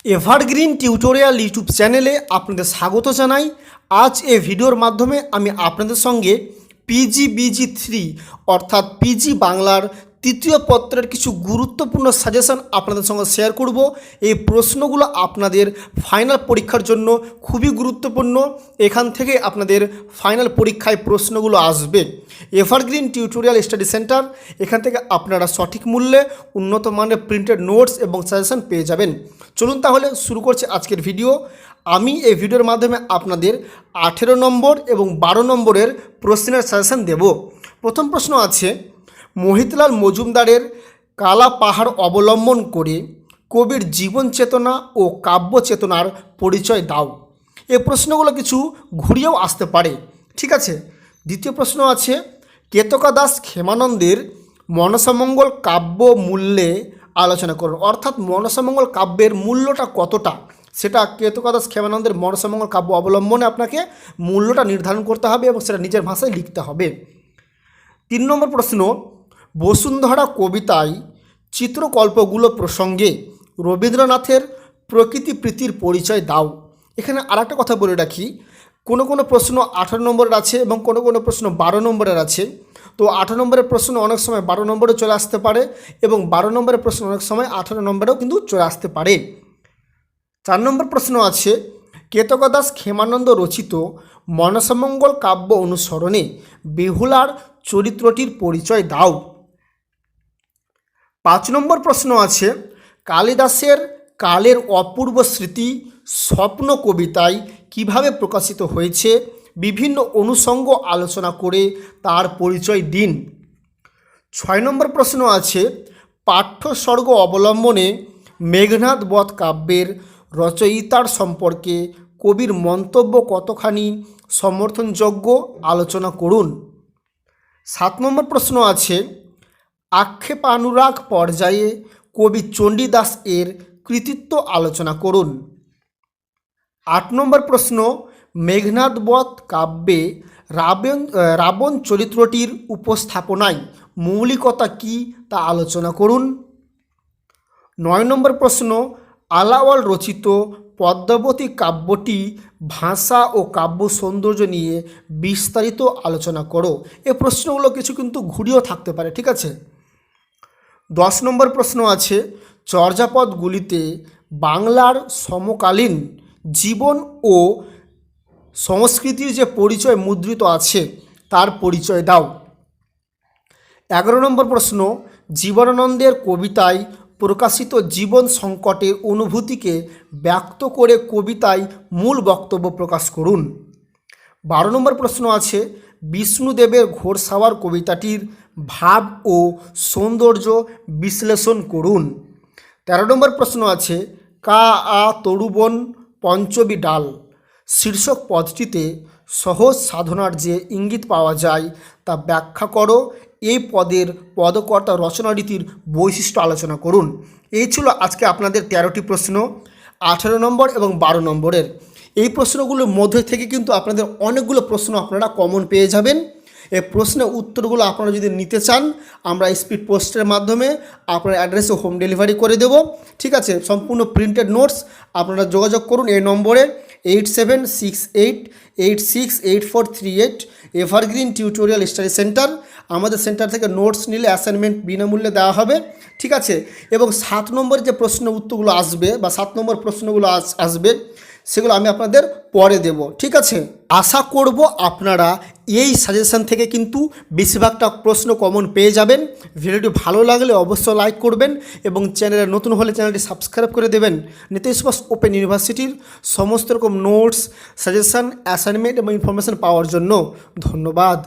Evergreen tutorial YouTube চ্যানেলে আপনাদের স্বাগত জানাই। আজ এই ভিডিওর মাধ্যমে আমি আপনাদের সঙ্গে pgbg3 অর্থাৎ পিজি বাংলার তৃতীয় পত্রের কিছু গুরুত্বপূর্ণ সাজেশন আপনাদের সঙ্গে শেয়ার করব। এই প্রশ্নগুলো আপনাদের ফাইনাল পরীক্ষার জন্য খুবই গুরুত্বপূর্ণ। এখান থেকে আপনাদের ফাইনাল পরীক্ষায় প্রশ্নগুলো আসবে। এভারগ্রিন টিউটোরিয়াল স্টাডি সেন্টার, এখান থেকে আপনারা সঠিক মূল্যে উন্নত মানের প্রিন্টেড নোটস এবং সাজেশন পেয়ে যাবেন। চলুন তাহলে শুরু করছি আজকের ভিডিও। আমি এই ভিডিওর মাধ্যমে আপনাদের 18 নম্বর এবং 12 নম্বরের প্রশ্নের সাজেশন দেব। প্রথম প্রশ্ন আছে, মোহিতলাল মজুমদারের কালা পাহাড় অবলম্বন করে কবির জীবন চেতনা ও কাব্য চেতনার পরিচয় দাও। এই প্রশ্নগুলো কিছু ঘুরিয়েও আসতে পারে, ঠিক আছে। দ্বিতীয় প্রশ্ন আছে, কেতকা দাস ক্ষেমানন্দের মনসামঙ্গল কাব্য মূল্যে আলোচনা করুন। অর্থাৎ মনসামঙ্গল কাব্যের মূল্যটা কতটা, সেটা কেতকা দাস ক্ষেমানন্দের মনসামঙ্গল কাব্য অবলম্বনে আপনাকে মূল্যটা নির্ধারণ করতে হবে এবং সেটা নিজের ভাষায় লিখতে হবে। 3 নম্বর প্রশ্ন, বসুন্ধরা কবিতায় চিত্রকল্পগুলো প্রসঙ্গে রবীন্দ্রনাথের প্রকৃতি প্রীতির পরিচয় দাও। এখানে আরেকটা কথা বলে রাখি, কোনো কোনো প্রশ্ন 18 নম্বরের আছে এবং কোনো কোনো প্রশ্ন 12 নম্বরের আছে। তো 18 নম্বরের প্রশ্ন অনেক সময় 12 নম্বরে চলে আসতে পারে এবং 12 নম্বরের প্রশ্ন অনেক সময় 18 নম্বরেও কিন্তু চলে আসতে পারে। 4 নম্বর প্রশ্ন আছে, কেতকা দাস ক্ষেমানন্দ রচিত মনসামঙ্গল কাব্য অনুসরণে বেহুলার চরিত্রটির পরিচয় দাও। 5 নম্বর প্রশ্ন আছে, কালিদাসের কালের অপূর্ব স্মৃতি স্বপ্ন কবিতায় কিভাবে প্রকাশিত হয়েছে, বিভিন্ন অনুষঙ্গ আলোচনা করে তার পরিচয় দিন। 6 নম্বর প্রশ্ন আছে, পাঠ্যস্বর্গ অবলম্বনে মেঘনাদ বধ কাব্যের রচয়িতার সম্পর্কে কবির মন্তব্য কতখানি সমর্থনযোগ্য আলোচনা করুন। 7 নম্বর প্রশ্ন আছে, আক্ষেপানুরাগ পর্যায়ে কবি চণ্ডীদাস এর কৃতিত্ব আলোচনা করুন। 8 নম্বর প্রশ্ন, মেঘনাদ বধ কাব্যে রাবণ চরিত্রটির উপস্থাপনায় মৌলিকতা কী তা আলোচনা করুন। 9 নম্বর প্রশ্ন, আলাওয়াল রচিত পদ্মাবতী কাব্যটি ভাষা ও কাব্য সৌন্দর্য নিয়ে বিস্তারিত আলোচনা করো। এই প্রশ্নগুলো কিছু কিন্তু ঘুরিয়েও থাকতে পারে, ঠিক আছে। 10 নম্বর প্রশ্ন আছে, চর্যাপদগুলিতে বাংলার সমকালীন জীবন ও সংস্কৃতির যে পরিচয় মুদ্রিত আছে তার পরিচয় দাও। 11 নম্বর প্রশ্ন, জীবনানন্দের কবিতায় প্রকাশিত জীবন সংকটের অনুভূতিকে ব্যক্ত করে কবিতায় মূল বক্তব্য প্রকাশ করুন। 12 নম্বর প্রশ্ন আছে, বিষ্ণুদেবের ঘোড়সাওয়ার কবিতাটির ভাব ও সৌন্দর্য বিশ্লেষণ করুন। 13 নম্বর প্রশ্ন আছে, কা আ তরুবন পঞ্চবী ডাল শীর্ষক পদটিতে সহজ সাধনার যে ইঙ্গিত পাওয়া যায় তা ব্যাখ্যা করো। এই পদের পদকর্তা রচনারীতির বৈশিষ্ট্য আলোচনা করুন। এই ছিল আজকে আপনাদের 13টি প্রশ্ন, 18 নম্বর এবং 12 নম্বরের। এই প্রশ্নগুলোর মধ্যে থেকে কিন্তু আপনাদের অনেকগুলো প্রশ্ন আপনারা কমন পেয়ে যাবেন। এই প্রশ্নের উত্তরগুলো আপনারা যদি নিতে চান, আমরা স্পিড পোস্টের মাধ্যমে আপনার অ্যাড্রেসে হোম ডেলিভারি করে দেব, ঠিক আছে। সম্পূর্ণ প্রিন্টেড নোটস আপনারা যোগাযোগ করুন এই নম্বরে 8768868438। এভারগ্রিন টিউটোরিয়াল স্টাডি সেন্টার, আমাদের সেন্টার থেকে নোটস নিলে অ্যাসাইনমেন্ট বিনামূল্যে দেওয়া হবে, ঠিক আছে। এবং 7 নম্বরের যে প্রশ্ন উত্তরগুলো আসবে বা 7 নম্বর প্রশ্নগুলো আসবে সেগুলো আমি আপনাদের পরে দেব, ঠিক আছে। আশা করব আপনারা এই সাজেশন থেকে কিন্তু বেশিরভাগটা প্রশ্ন কমন পেয়ে যাবেন। ভিডিওটি ভালো লাগলে অবশ্যই লাইক করবেন এবং চ্যানেলে নতুন হলে চ্যানেলটি সাবস্ক্রাইব করে দেবেন। নীতিশ বস ওপেন ইউনিভার্সিটির সমস্ত রকম নোটস, সাজেশন, অ্যাসাইনমেন্ট এবং ইনফরমেশন পাওয়ার জন্য ধন্যবাদ।